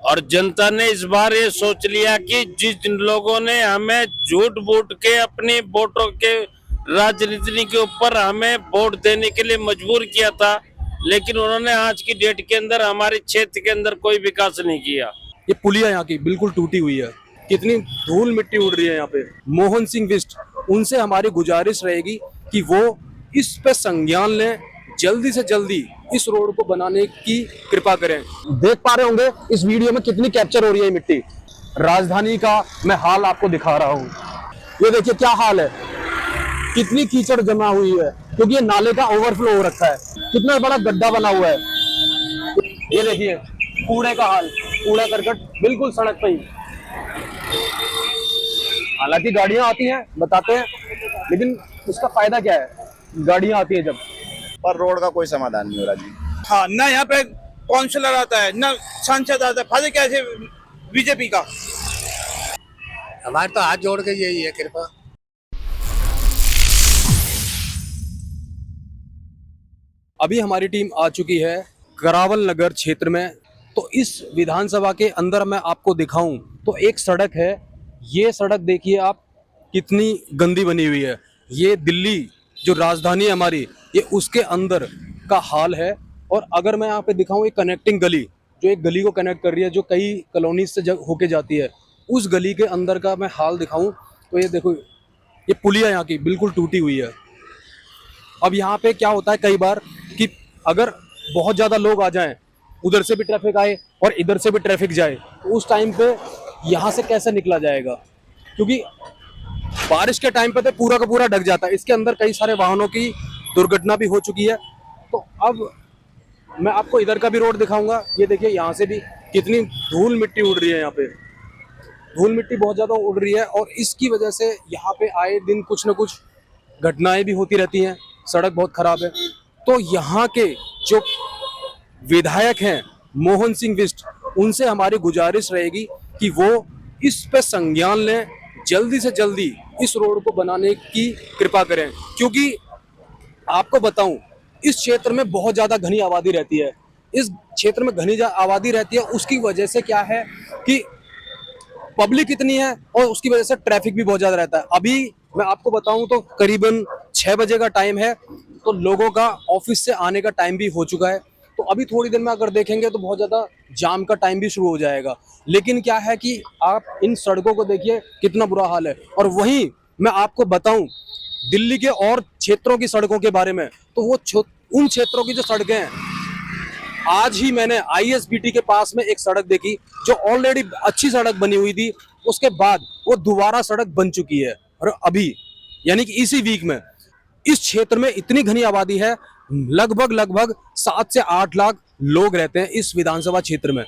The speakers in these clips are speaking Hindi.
और जनता ने इस बार ये सोच लिया कि जिन लोगों ने हमें झूठ बूट के अपनी वोटों के राजनीति के ऊपर हमें वोट देने के लिए मजबूर किया था, लेकिन उन्होंने आज की डेट के अंदर हमारे क्षेत्र के अंदर कोई विकास नहीं किया। ये पुलिया यहाँ की बिल्कुल टूटी हुई है, कितनी धूल मिट्टी उड़ रही है यहाँ पे। मोहन सिंह बिष्ट, उनसे हमारी गुजारिश रहेगी कि वो इस पे संज्ञान लें, जल्दी से जल्दी इस रोड को बनाने की कृपा करें। देख पा रहे होंगे इस वीडियो में कितनी कैप्चर हो रही है मिट्टी। राजधानी का मैं हाल आपको दिखा रहा हूँ। ये देखिए क्या हाल है, कितनी कीचड़ जमा हुई है क्योंकि ये नाले का ओवरफ्लो हो रखा है। कितना बड़ा गड्ढा बना हुआ है। ये देखिए कूड़े का हाल, कूड़ा करकट बिल्कुल सड़क पे ही। हालांकि गाड़ियां आती हैं बताते हैं, लेकिन उसका फायदा क्या है, गाड़ियां आती है जब, पर रोड का कोई समाधान नहीं हो रहा जी। हाँ, ना यहाँ पे काउंसलर आता है, ना सांसद आता है। फायदा क्या है बीजेपी का? हमारे तो हाथ जोड़ के यही है कृपा। अभी हमारी टीम आ चुकी है करावल नगर क्षेत्र में। तो इस विधानसभा के अंदर मैं आपको दिखाऊं तो एक सड़क है, ये सड़क देखिए आप कितनी गंदी बनी हुई है। ये दिल्ली जो राजधानी है हमारी, ये उसके अंदर का हाल है। और अगर मैं यहाँ पे दिखाऊं एक कनेक्टिंग गली, जो एक गली को कनेक्ट कर रही है, जो कई कॉलोनी से होके जाती है, उस गली के अंदर का मैं हाल दिखाऊं तो ये देखो, ये पुलिया यहाँ की बिल्कुल टूटी हुई है। अब यहाँ पे क्या होता है कई बार कि अगर बहुत ज़्यादा लोग आ जाएं, उधर से भी ट्रैफिक आए और इधर से भी ट्रैफिक जाए, तो उस टाइम पे यहाँ से कैसे निकला जाएगा, क्योंकि बारिश के टाइम पे तो पूरा का पूरा ढक जाता है। इसके अंदर कई सारे वाहनों की दुर्घटना भी हो चुकी है। तो अब मैं आपको इधर का भी रोड दिखाऊंगा। ये देखिए यहाँ से भी कितनी धूल मिट्टी उड़ रही है। यहाँ पे धूल मिट्टी बहुत ज़्यादा उड़ रही है और इसकी वजह से यहाँ पे आए दिन कुछ न कुछ घटनाएं भी होती रहती हैं। सड़क बहुत खराब है। तो यहाँ के जो विधायक हैं मोहन सिंह बिष्ट, उनसे हमारी गुजारिश रहेगी कि वो इस पे संज्ञान लें, जल्दी से जल्दी इस रोड को बनाने की कृपा करें। क्योंकि आपको बताऊं, इस क्षेत्र में बहुत ज़्यादा घनी आबादी रहती है। इस क्षेत्र में घनी आबादी रहती है, उसकी वजह से क्या है कि पब्लिक इतनी है और उसकी वजह से ट्रैफिक भी बहुत ज़्यादा रहता है। अभी मैं आपको बताऊं तो करीबन 6 बजे का टाइम है, तो लोगों का ऑफिस से आने का टाइम भी हो चुका है। तो अभी थोड़ी देर में अगर देखेंगे तो बहुत ज़्यादा जाम का टाइम भी शुरू हो जाएगा। लेकिन क्या है कि आप इन सड़कों को देखिए कितना बुरा हाल है। और वहीं मैं आपको बताऊं दिल्ली के और क्षेत्रों की सड़कों के बारे में, तो वो उन क्षेत्रों की जो सड़कें हैं, आज ही मैंने ISBT के पास में एक सड़क देखी जो ऑलरेडी अच्छी सड़क बनी हुई थी, उसके बाद वो दोबारा सड़क बन चुकी है। और अभी यानी कि इसी वीक में इस क्षेत्र में इतनी घनी आबादी है, लगभग 7 से 8 लाख लोग रहते हैं इस विधानसभा क्षेत्र में।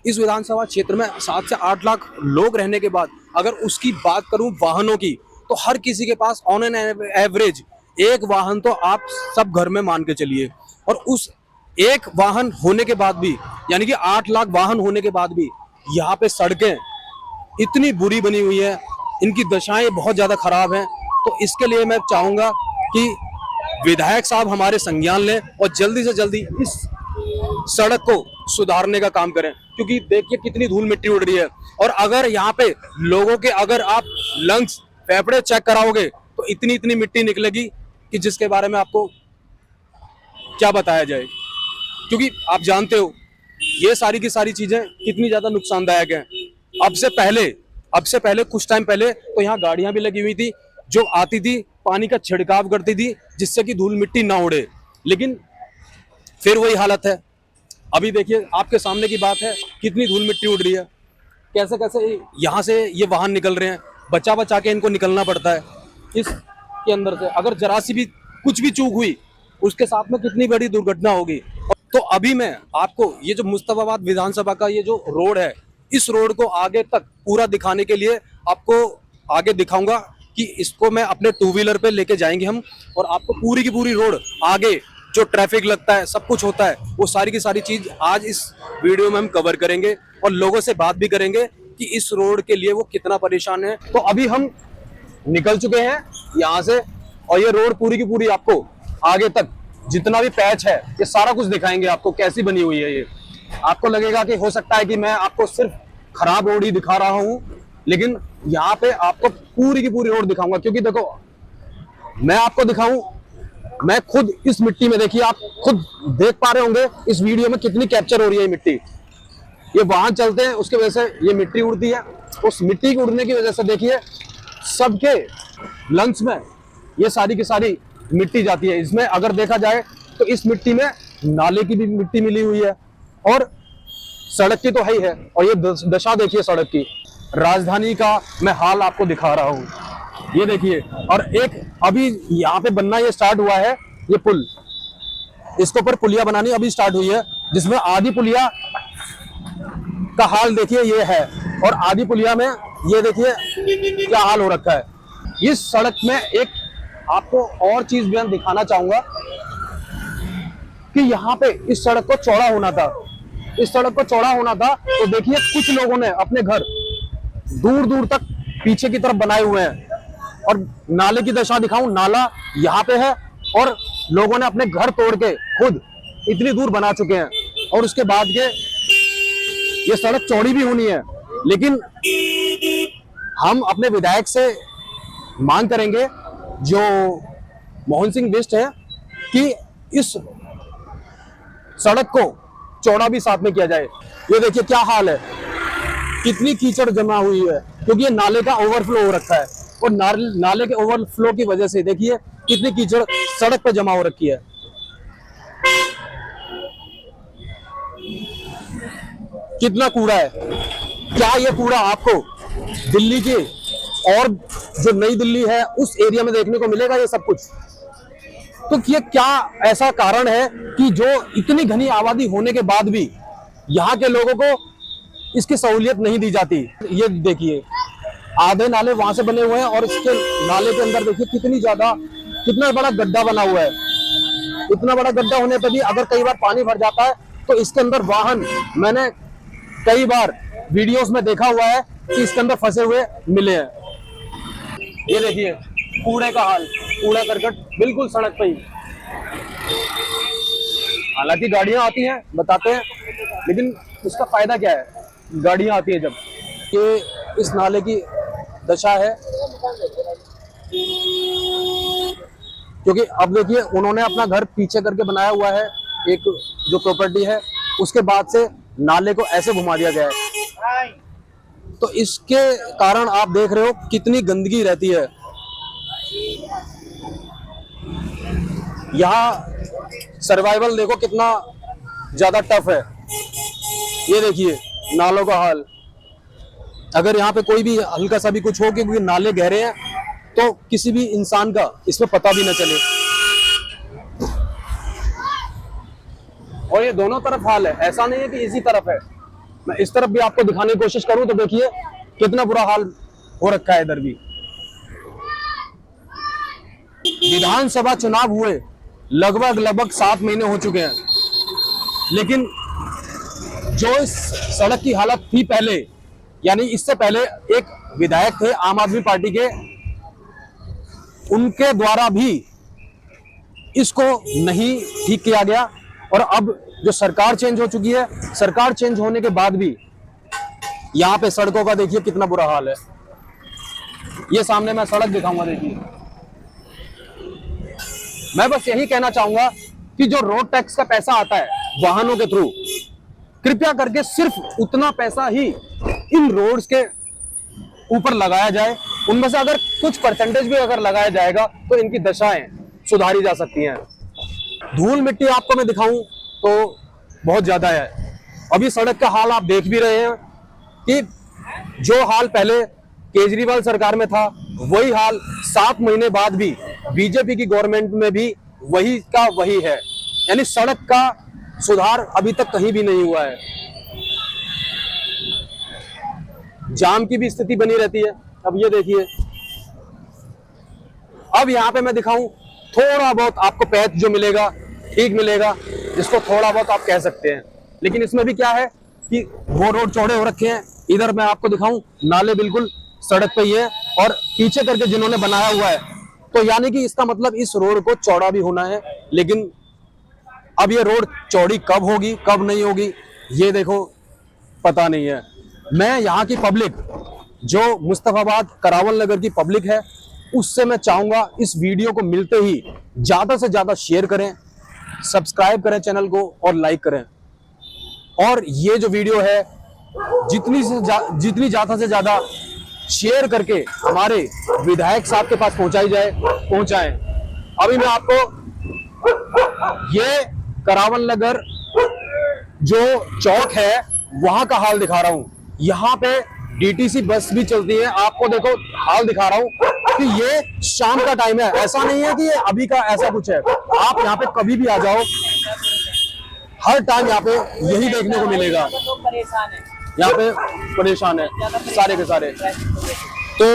इस विधानसभा क्षेत्र में 7 से 8 लाख लोग रहने के बाद अगर उसकी बात करूं वाहनों की, तो हर किसी के पास ऑन एन एवरेज एक वाहन तो आप सब घर में मान के चलिए। और उस एक वाहन होने के बाद भी, यानी कि 8 लाख वाहन होने के बाद भी यहाँ पे सड़कें इतनी बुरी बनी हुई है, इनकी दशाएं बहुत ज़्यादा खराब हैं। तो इसके लिए मैं चाहूँगा कि विधायक साहब हमारे संज्ञान लें और जल्दी से जल्दी इस सड़क को सुधारने का काम करें। क्योंकि देखिए कितनी धूल मिट्टी उड़ रही है। और अगर यहाँ पे लोगों के अगर आप लंग्स, फेफड़े चेक कराओगे तो इतनी मिट्टी निकलेगी कि जिसके बारे में आपको क्या बताया जाए। क्योंकि आप जानते हो ये सारी की सारी चीजें कितनी ज्यादा नुकसानदायक हैं। अब से पहले कुछ टाइम पहले तो यहाँ गाड़ियां भी लगी हुई थी जो आती थी, पानी का छिड़काव करती थी जिससे कि धूल मिट्टी ना उड़े, लेकिन फिर वही हालत है। अभी देखिए आपके सामने की बात है, कितनी धूल मिट्टी उड़ रही है। कैसे कैसे यहाँ से ये वाहन निकल रहे हैं, बचा के इनको निकलना पड़ता है इसके अंदर से। अगर जरा सी भी कुछ भी चूक हुई, उसके साथ में कितनी बड़ी दुर्घटना होगी। तो अभी मैं आपको ये जो मुस्तफाबाद विधानसभा का ये जो रोड है, इस रोड को आगे तक पूरा दिखाने के लिए आपको आगे दिखाऊंगा कि इसको मैं अपने 2 व्हीलर पे लेके जाएंगे हम, और आपको पूरी की पूरी रोड आगे जो ट्रैफिक लगता है, सब कुछ होता है, वो सारी की सारी चीज आज इस वीडियो में हम कवर करेंगे और लोगों से बात भी करेंगे कि इस रोड के लिए वो कितना परेशान है। तो अभी हम निकल चुके हैं यहाँ से और ये रोड पूरी की पूरी आपको आगे तक जितना भी पैच है ये सारा कुछ दिखाएंगे आपको कैसी बनी हुई है ये। आपको लगेगा कि हो सकता है कि मैं आपको सिर्फ खराब रोड ही दिखा रहा हूं, लेकिन यहाँ पे आपको पूरी की पूरी रोड दिखाऊंगा। क्योंकि देखो, मैं आपको दिखाऊं, मैं खुद इस मिट्टी में, देखिए आप खुद देख पा रहे होंगे इस वीडियो में कितनी कैप्चर हो रही है मिट्टी। ये वाहन चलते हैं, उसकी वजह से ये मिट्टी उड़ती है। उस मिट्टी के उड़ने की वजह से देखिए सबके लंग्स में ये सारी की सारी मिट्टी जाती है। इसमें अगर देखा जाए तो इस मिट्टी में नाले की भी मिट्टी मिली हुई है और सड़क की तो है ही है। और ये दशा देखिए सड़क की। राजधानी का मैं हाल आपको दिखा रहा हूं, ये देखिए। और एक अभी यहाँ पे बनना ये स्टार्ट हुआ है, ये पुल, इसके ऊपर पुलिया बनानी अभी स्टार्ट हुई है, जिसमें आधी पुलिया का हाल देखिए ये है और आधी पुलिया में ये देखिए क्या हाल हो रखा है। इस सड़क में एक आपको और चीज मैं दिखाना चाहूंगा कि यहाँ पे इस सड़क को चौड़ा होना था। इस सड़क को चौड़ा होना था तो देखिए कुछ लोगों ने अपने घर दूर दूर तक पीछे की तरफ बनाए हुए हैं। और नाले की दशा दिखाऊं, नाला यहाँ पे है और लोगों ने अपने घर तोड़ के खुद इतनी दूर बना चुके हैं। और उसके बाद ये सड़क चौड़ी भी होनी है, लेकिन हम अपने विधायक से मांग करेंगे, जो मोहन सिंह बिष्ट है, कि इस सड़क को चौड़ा भी साथ में किया जाए। ये देखिए क्या हाल है, कितनी कीचड़ जमा हुई है, क्योंकि ये नाले का ओवरफ्लो हो रखा है। और नाले के ओवरफ्लो की वजह से देखिए कितनी कीचड़ सड़क पर जमा हो रखी है। कितना कूड़ा है। क्या ये कूड़ा आपको दिल्ली के और जो नई दिल्ली है उस एरिया में देखने को मिलेगा ये सब कुछ? तो ये क्या ऐसा कारण है कि जो इतनी घनी आबादी होने के बाद भी यहाँ के लोगों को इसकी सहूलियत नहीं दी जाती? ये देखिए आधे नाले वहां से बने हुए हैं और इसके नाले के अंदर देखिए कितना बड़ा गड्ढा बना हुआ है। इतना बड़ा गड्ढा होने पर भी अगर कई बार पानी भर जाता है तो इसके अंदर वाहन, मैंने कई बार वीडियोस में देखा हुआ है कि इसके अंदर फंसे हुए मिले हैं। ये देखिए कूड़े का हाल, कूड़ा करकट बिल्कुल सड़क पे ही। हालांकि गाड़ियां आती हैं बताते हैं, लेकिन उसका फायदा क्या है? गाड़ियां आती हैं जब। ये इस नाले की दशा है, क्योंकि अब देखिए उन्होंने अपना घर पीछे करके बनाया हुआ है, एक जो प्रॉपर्टी है, उसके बाद से नाले को ऐसे घुमा दिया गया है। तो इसके कारण आप देख रहे हो कितनी गंदगी रहती है। यहाँ सर्वाइवल देखो कितना ज्यादा टफ है। ये देखिए नालों का हाल। अगर यहाँ पे कोई भी हल्का सा भी कुछ हो, क्योंकि नाले गहरे हैं, तो किसी भी इंसान का इसमें पता भी न चले। और ये दोनों तरफ हाल है, ऐसा नहीं है कि इसी तरफ है। मैं इस तरफ भी आपको दिखाने की कोशिश करूं तो देखिए कितना बुरा हाल हो रखा है इधर भी। विधानसभा चुनाव हुए लगभग 7 महीने हो चुके हैं, लेकिन जो इस सड़क की हालत थी पहले, यानी इससे पहले एक विधायक थे आम आदमी पार्टी के, उनके द्वारा भी इसको नहीं ठीक किया गया। और अब जो सरकार चेंज हो चुकी है, सरकार चेंज होने के बाद भी यहाँ पे सड़कों का देखिए कितना बुरा हाल है। ये सामने मैं सड़क दिखाऊंगा, देखिए। मैं बस यही कहना चाहूंगा कि जो रोड टैक्स का पैसा आता है वाहनों के थ्रू, कृपया करके सिर्फ उतना पैसा ही इन रोड्स के ऊपर लगाया जाए। उनमें से अगर कुछ परसेंटेज भी अगर लगाया जाएगा तो इनकी दशाएं सुधारी जा सकती हैं। धूल मिट्टी आपको मैं दिखाऊं तो बहुत ज्यादा है। अभी सड़क का हाल आप देख भी रहे हैं कि जो हाल पहले केजरीवाल सरकार में था, वही हाल 7 महीने बाद भी बीजेपी की गवर्नमेंट में भी वही का वही है। यानी सड़क का सुधार अभी तक कहीं भी नहीं हुआ है। जाम की भी स्थिति बनी रहती है। अब ये देखिए, अब यहाँ पे मैं दिखाऊं, थोड़ा बहुत आपको पैच जो मिलेगा ठीक मिलेगा, जिसको थोड़ा बहुत आप कह सकते हैं। लेकिन इसमें भी क्या है कि वो रोड चौड़े हो रखे हैं। इधर मैं आपको दिखाऊं, नाले बिल्कुल सड़क पे ही है और पीछे करके जिन्होंने बनाया हुआ है, तो यानी कि इसका मतलब इस रोड को चौड़ा भी होना है। लेकिन अब ये रोड चौड़ी कब होगी कब नहीं होगी ये देखो, पता नहीं है। मैं यहाँ की पब्लिक, जो मुस्तफाबाद करावल नगर की पब्लिक है, उससे मैं चाहूंगा इस वीडियो को मिलते ही ज्यादा से ज्यादा शेयर करें, सब्सक्राइब करें चैनल को और लाइक करें। और ये जो वीडियो है जितनी ज्यादा से ज्यादा शेयर करके हमारे विधायक साहब के पास पहुंचाएं। अभी मैं आपको ये करावल नगर जो चौक है वहां का हाल दिखा रहा हूं। यहाँ पे डीटीसी बस भी चलती है। आपको देखो हाल दिखा रहा हूं कि ये शाम का टाइम है, ऐसा नहीं है कि ये अभी का ऐसा कुछ है। आप यहाँ पे कभी भी आ जाओ, हर टाइम यहाँ पे यही देखने को मिलेगा। यहाँ पे परेशान है सारे के सारे। तो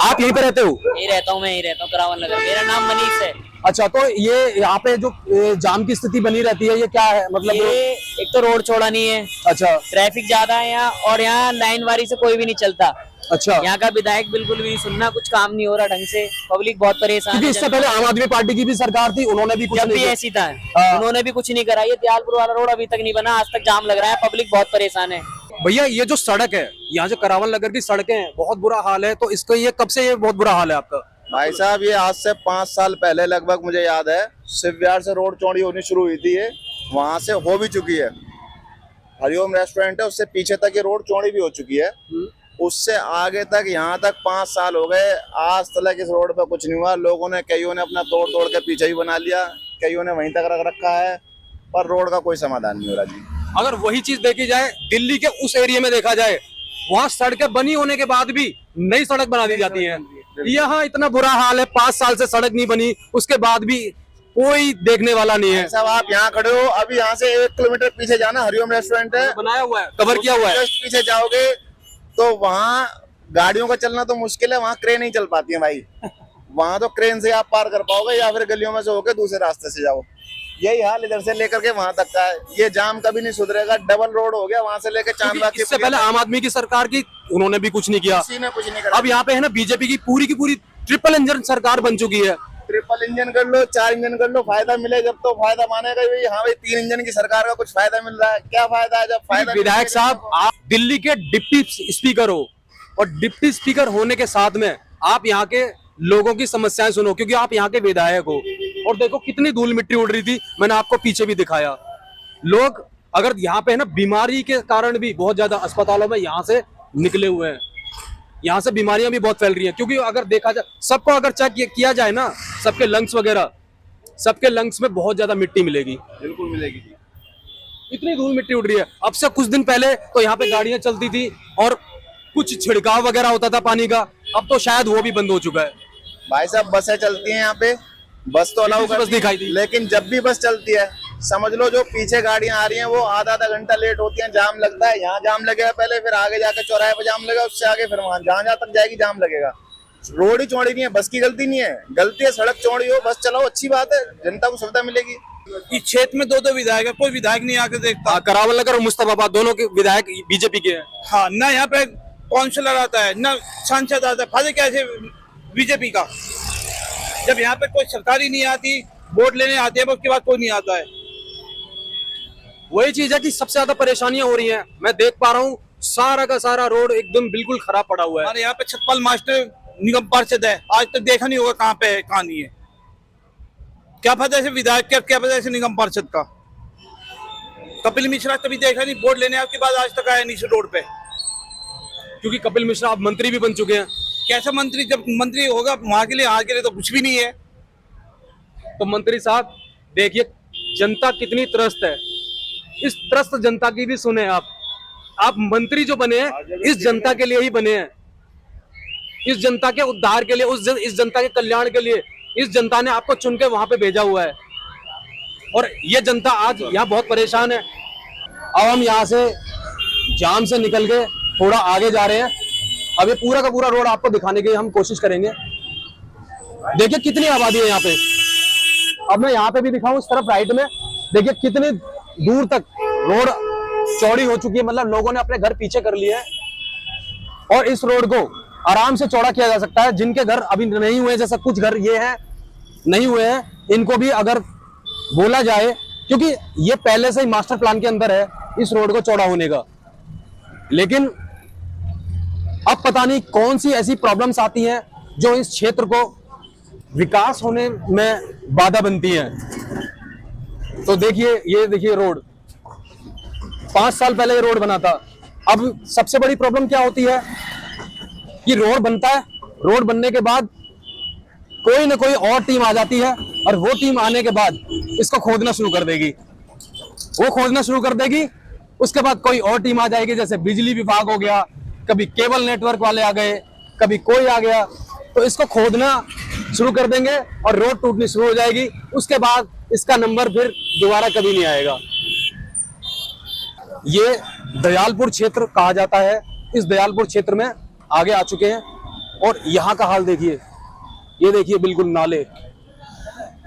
आप यहीं पे रहते हो? यही रहता हूँ, मैं यही रहता हूँ करावल नगर। मेरा नाम मनीष है। अच्छा, तो ये यहाँ पे जो जाम की स्थिति बनी रहती है, ये क्या है मतलब? ये एक तो रोड चौड़ा नहीं है, अच्छा ट्रैफिक ज्यादा है यहाँ, और यहाँ लाइन वारी से कोई भी नहीं चलता। अच्छा, यहाँ का विधायक बिल्कुल भी नहीं सुनना, कुछ काम नहीं हो रहा ढंग से, पब्लिक बहुत परेशान क्योंकि है। इससे पहले आम आदमी पार्टी की भी सरकार थी, उन्होंने भी कुछ जब भी नहीं किया। ऐसी था, हाँ। उन्होंने भी कुछ नहीं करा। ये दयालपुर वाला रोड अभी तक नहीं बना, आज तक जाम लग रहा है, पब्लिक बहुत परेशान है। भैया ये जो सड़क है, यहाँ जो करावल नगर की सड़कें हैं, बहुत बुरा हाल है। तो इसको ये कब से ये बहुत बुरा हाल है आपका? भाई साहब ये आज से 5 साल पहले लगभग मुझे याद है, शिवविहार से रोड चौड़ी होनी शुरू हुई थी। ये वहां से हो भी चुकी है, हरिओम रेस्टोरेंट है, उससे पीछे तक ये रोड चौड़ी भी हो चुकी है। उससे आगे तक यहाँ तक 5 साल हो गए, आज तक इस रोड पे कुछ नहीं हुआ। लोगों ने, कईयों ने अपना तोड़ तोड़ के पीछे ही बना लिया, कईयों ने वहीं तक रख रखा है, पर रोड का कोई समाधान नहीं हो रहा जी। अगर वही चीज देखी जाए दिल्ली के उस एरिया में देखा जाए, वहां सड़कें बनी होने के बाद भी नई सड़क बना दी जाती है। यहाँ इतना बुरा हाल है, 5 साल से सड़क नहीं बनी, उसके बाद भी कोई देखने वाला नहीं है। साहब आप यहाँ खड़े हो, अभी यहाँ से 1 किलोमीटर पीछे जाना हरिओम रेस्टोरेंट है, बनाया हुआ है, कवर किया हुआ है। जस्ट पीछे जाओगे तो वहाँ गाड़ियों का चलना तो मुश्किल है, वहाँ क्रेन नहीं चल पाती है भाई। वहाँ तो क्रेन से आप पार कर पाओगे, या फिर गलियों में से होकर दूसरे रास्ते से जाओ। यही हाल इधर से लेकर के वहां तक का है। ये जाम कभी नहीं सुधरेगा, डबल रोड हो गया वहां से लेकर चांदबाग। इससे पहले आम आदमी की सरकार की, उन्होंने भी कुछ नहीं किया, किसी ने कुछ नहीं करा। अब यहाँ पे है ना बीजेपी की पूरी ट्रिपल इंजन सरकार बन चुकी है। ट्रिपल इंजन कर लो, 4 इंजन कर लो, फायदा मिले जब तो फायदा मानेगा भाई। हाँ भाई 3 इंजन की सरकार का कुछ फायदा मिल रहा है, क्या फायदा है जब फायदा। विधायक साहब, आप दिल्ली के डिप्टी स्पीकर हो, और डिप्टी स्पीकर होने के साथ में आप यहाँ के लोगों की समस्याएं सुनो, क्योंकि आप यहाँ के विधायक हो। और देखो कितनी धूल मिट्टी उड़ रही थी, मैंने आपको पीछे भी दिखाया। लोग अगर यहाँ पे है ना, बीमारी के कारण भी बहुत ज्यादा अस्पतालों में यहाँ से निकले हुए हैं, यहाँ से बीमारियां भी बहुत फैल रही हैं। क्योंकि अगर देखा जाए, सबको अगर चेक किया जाए ना, सबके लंग्स वगैरह, सबके लंग्स में बहुत ज्यादा मिट्टी मिलेगी, बिल्कुल मिलेगी। इतनी धूल मिट्टी उड़ रही है। अब से कुछ दिन पहले तो यहाँ पे गाड़ियां चलती थी और कुछ छिड़काव वगैरह होता था पानी का, अब तो शायद वो भी बंद हो चुका है। भाई साहब बसें चलती हैं यहाँ पे, बस तो अलाउ बस दिखाई दी, लेकिन जब भी बस चलती है समझ लो जो पीछे गाड़ियां आ रही हैं वो आधा घंटा लेट होती हैं, जाम लगता है। यहाँ जाम लगेगा पहले, फिर आगे जाके चौराहे पे जाम लगेगा, उससे आगे फिर वहां जहाँ तक जाएगी जाम लगेगा। रोड ही चौड़ी नहीं है, बस की गलती नहीं है, गलती है सड़क चौड़ी हो, बस चलाओ, अच्छी बात है, जनता को सुविधा मिलेगी। इस क्षेत्र में 2 विधायक है, कोई विधायक नहीं आके देखता। करावल नगर और मुस्तफाबाद दोनों के विधायक बीजेपी के हैं। हाँ, ना यहाँ पे काउंसलर आता है, ना सांसद आता है, फायदा क्या है बीजेपी का। जब यहाँ पे कोई सरकारी नहीं आती, वोट लेने आते हैं, उसके बाद कोई नहीं आता है। वही चीज है कि सबसे ज्यादा परेशानियां हो रही हैं। मैं देख पा रहा हूँ सारा का सारा रोड एकदम बिल्कुल खराब पड़ा हुआ है। हमारे यहाँ पे छतपाल मास्टर निगम पार्षद है, आज तक देखा नहीं होगा कहाँ पे है कहाँ नहीं है। क्या फायदा ऐसे विधायक का, क्या फायदा ऐसे निगम पार्षद का। कपिल मिश्रा कभी देखा नहीं, वोट लेने के बाद आज तक आया नहीं रोड पे। क्योंकि कपिल मिश्रा अब मंत्री भी बन चुके हैं। कैसा मंत्री, जब मंत्री होगा वहां के लिए, यहाँ के लिए तो कुछ भी नहीं है। तो मंत्री साहब देखिए जनता कितनी त्रस्त है, इस त्रस्त जनता की भी सुने आप मंत्री जो बने हैं इस जनता के लिए ही बने हैं, इस जनता के उद्धार के लिए, इस जनता के कल्याण के लिए। इस जनता ने आपको चुन के वहां पे भेजा हुआ है, और ये जनता आज यहाँ बहुत परेशान है। अब हम यहाँ से जाम से निकल के थोड़ा आगे जा रहे हैं। अब ये पूरा का पूरा रोड आपको दिखाने की हम कोशिश करेंगे। देखिए कितनी आबादी है यहाँ पे। अब मैं यहाँ पे भी दिखाऊं, इस तरफ राइट में देखिए कितनी दूर तक रोड चौड़ी हो चुकी है, मतलब लोगों ने अपने घर पीछे कर लिए हैं और इस रोड को आराम से चौड़ा किया जा सकता है। जिनके घर अभी नहीं हुए, जैसा कुछ घर ये हैं नहीं हुए हैं, इनको भी अगर बोला जाए, क्योंकि ये पहले से ही मास्टर प्लान के अंदर है इस रोड को चौड़ा होने का। लेकिन अब पता नहीं कौन सी ऐसी प्रॉब्लम्स आती हैं जो इस क्षेत्र को विकास होने में बाधा बनती हैं। तो देखिए, ये देखिए रोड, 5 साल पहले ये रोड बना था। अब सबसे बड़ी प्रॉब्लम क्या होती है कि रोड बनता है, रोड बनने के बाद कोई ना कोई और टीम आ जाती है और वो टीम आने के बाद इसको खोदना शुरू कर देगी। वो खोदना शुरू कर देगी, उसके बाद कोई और टीम आ जाएगी, जैसे बिजली विभाग हो गया, कभी केबल नेटवर्क वाले आ गए, कभी कोई आ गया, तो इसको खोदना शुरू कर देंगे और रोड टूटनी शुरू हो जाएगी। उसके बाद इसका नंबर फिर दोबारा कभी नहीं आएगा। ये दयालपुर क्षेत्र कहा जाता है। इस दयालपुर क्षेत्र में आगे आ चुके हैं और यहाँ का हाल देखिए। ये देखिए, बिल्कुल नाले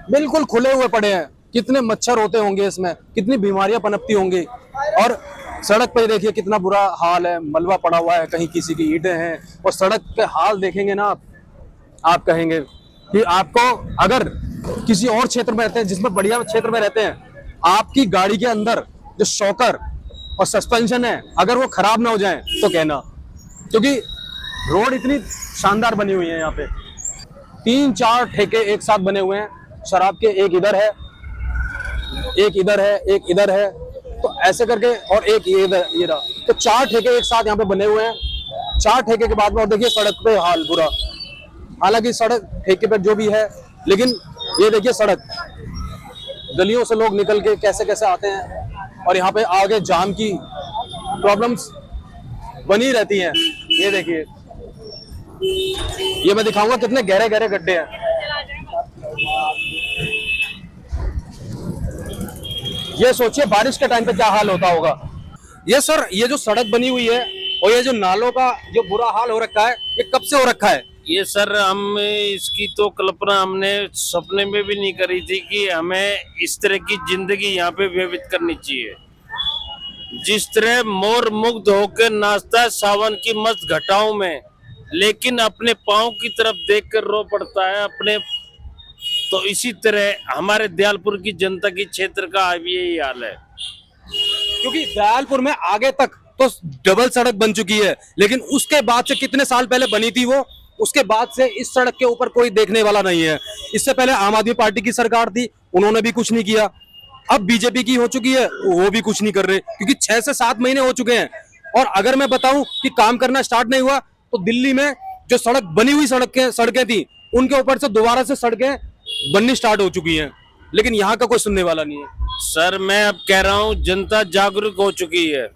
बिल्कुल खुले हुए पड़े हैं। कितने मच्छर होते होंगे इसमें, कितनी बीमारियां पनपती होंगी। और सड़क पे देखिए कितना बुरा हाल है, मलबा पड़ा हुआ है, कहीं किसी की ईंटें हैं। और सड़क के हाल देखेंगे ना आप कहेंगे कि आपको, अगर किसी और क्षेत्र में रहते हैं जिसमें बढ़िया क्षेत्र में रहते हैं, आपकी गाड़ी के अंदर जो शॉकर और सस्पेंशन है अगर वो खराब ना हो जाए तो कहना, क्योंकि रोड इतनी शानदार बनी हुई है। यहाँ पे 3-4 ठेके एक साथ बने हुए हैं शराब के, एक इधर है, एक इधर है, एक इधर है, तो ऐसे करके, और एक ये इधर, ये रहा। तो 4 ठेके एक साथ यहाँ पे बने हुए हैं। 4 ठेके के बाद में और देखिए सड़क पे हाल बुरा। हालांकि सड़क ठेके पे जो भी है, लेकिन ये देखिए सड़क, गलियों से लोग निकल के कैसे कैसे आते हैं और यहाँ पे आगे जाम की प्रॉब्लम्स बनी रहती हैं। ये देखिए, ये मैं दिखाऊंगा कितने गहरे गहरे गड्ढे हैं। ये सोचिए बारिश के टाइम पे क्या हाल होता होगा। ये सर, ये जो सड़क बनी हुई है और ये जो नालों का जो बुरा हाल हो रखा है, ये कब से हो रखा है? ये सर, हम इसकी तो कल्पना हमने सपने में भी नहीं करी थी कि हमें इस तरह की जिंदगी यहाँ पे व्यतीत करनी चाहिए। जिस तरह मोर मुग्ध होकर नाचता है सावन की मस्त घटाओं में, लेकिन अपने पाँव की तरफ देखकर रो पड़ता है अपने। तो इसी तरह हमारे दयालपुर की जनता की क्षेत्र का अभी यही हाल है। क्योंकि दयालपुर में आगे तक तो डबल सड़क बन चुकी है, लेकिन उसके बाद से कितने साल पहले बनी थी वो, उसके बाद से इस सड़क के ऊपर कोई देखने वाला नहीं है। इससे पहले आम आदमी पार्टी की सरकार थी, उन्होंने भी कुछ नहीं किया। अब बीजेपी की हो चुकी है, वो भी कुछ नहीं कर रहे, क्योंकि 6 से 7 महीने हो चुके हैं। और अगर मैं बताऊं कि काम करना स्टार्ट नहीं हुआ, तो दिल्ली में जो सड़क बनी हुई सड़कें थी, उनके ऊपर से दोबारा से सड़कें बननी स्टार्ट हो चुकी हैं, लेकिन यहाँ का कोई सुनने वाला नहीं है। सर, मैं अब कह रहा हूँ, जनता जागरूक हो चुकी है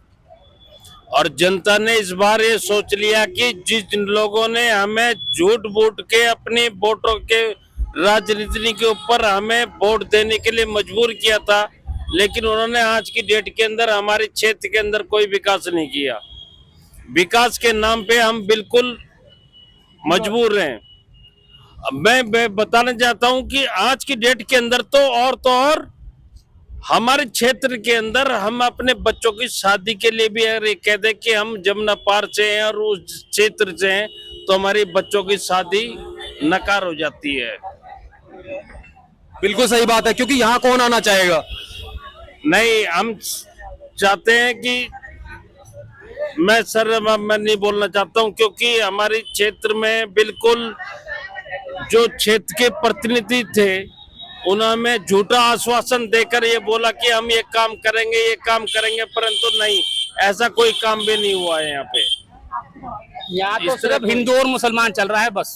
और जनता ने इस बार ये सोच लिया कि जिन लोगों ने हमें झूठ बूट के अपनी वोटों के राजनीति के ऊपर हमें वोट देने के लिए मजबूर किया था, लेकिन उन्होंने आज की डेट के अंदर हमारे क्षेत्र के अंदर कोई विकास नहीं किया। विकास के नाम पे हम बिल्कुल मजबूर हैं। मैं बताना चाहता हूं कि आज की डेट के अंदर तो और हमारे क्षेत्र के अंदर हम अपने बच्चों की शादी के लिए भी अगर ये कह दे कि हम जमुना पार से हैं और उस क्षेत्र से हैं, तो हमारी बच्चों की शादी नकार हो जाती है। बिल्कुल सही बात है, क्योंकि यहाँ कौन आना चाहेगा? नहीं, हम चाहते हैं कि मैं नहीं बोलना चाहता हूं, क्योंकि हमारे क्षेत्र में बिल्कुल जो क्षेत्र के प्रतिनिधि थे, उन्होंने झूठा आश्वासन देकर ये बोला कि हम ये काम करेंगे, परंतु नहीं, ऐसा कोई काम भी नहीं हुआ है यहाँ पे। यहाँ तो सिर्फ हिंदू और मुसलमान चल रहा है बस,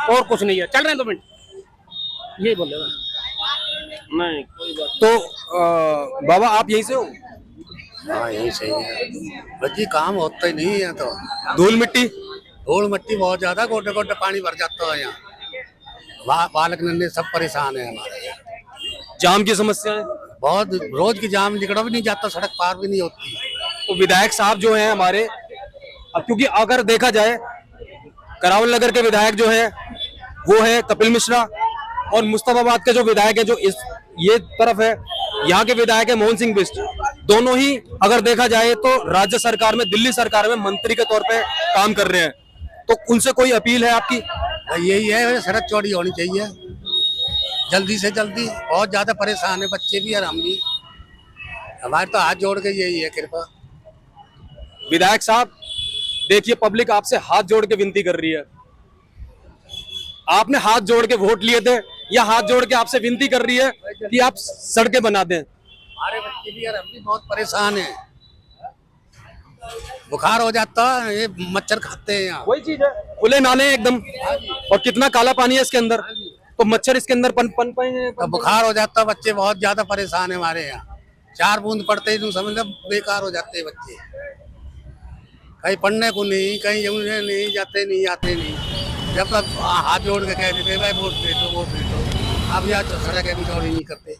और कुछ नहीं है। चल रहे हैं 2 मिनट, यही बोलेगा। नहीं, कोई बात तो बाबा आप यहीं से हो? हाँ, यही सही है। बच्ची काम होता ही नहीं है, तो धूल मिट्टी बहुत ज्यादा, गोटे गोटे पानी भर जाता है यहाँ। बालक नन्हे सब परेशान है हमारे। जाम की समस्या है बहुत, रोज की जाम, निकला भी नहीं जाता, सड़क पार भी नहीं होती। तो विधायक साहब जो हैं हमारे, अब क्योंकि अगर देखा जाए करावल नगर के विधायक जो है वो है कपिल मिश्रा, और मुस्तफाबाद के जो विधायक है जो ये तरफ है, यहाँ के विधायक है मोहन सिंह बिष्ट। दोनों ही अगर देखा जाए तो राज्य सरकार में, दिल्ली सरकार में मंत्री के तौर पे काम कर रहे हैं। तो उनसे कोई अपील है आपकी? यही है, सड़क चौड़ी होनी चाहिए जल्दी से जल्दी। बहुत ज्यादा परेशान है बच्चे भी और हम भी। हमारे तो हाथ जोड़ के यही है कृपा। विधायक साहब देखिए, पब्लिक आपसे हाथ जोड़ के विनती कर रही है। आपने हाथ जोड़ के वोट लिए थे या हाथ जोड़ के आपसे विनती कर रही है कि आप सड़कें बना दें? हमारे बच्चे भी और हम भी बहुत परेशान हैं। बुखार हो जाता है, ये मच्छर खाते हैं यहाँ। वही चीज है, खुले नाले हैं एकदम, और कितना काला पानी है इसके अंदर, तो मच्छर इसके अंदर पन पाएंगे। तो बुखार हो जाता है, बच्चे बहुत ज्यादा परेशान है हमारे यहाँ। 4 बूंद पड़ते ही तुम समझ लो बेकार हो जाते हैं बच्चे। कहीं पढ़ने को नहीं, कहीं जमने नहीं, जाते नहीं आते नहीं। जब तक हाथ जोड़ के कह देते भाई वोट दे दो, वोट दे दो। अब यहाँ तो सड़क अभी चौड़ी नहीं करते।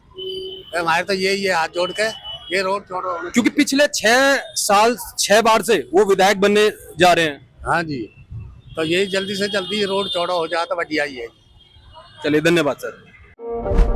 हमारे तो यही है, हाथ जोड़ के ये रोड चौड़ा होना। क्योंकि पिछले 6 साल 6 बार से वो विधायक बनने जा रहे हैं। हाँ जी, तो यही जल्दी से जल्दी रोड चौड़ा हो जाता बढ़िया ही है। चलिए, धन्यवाद सर।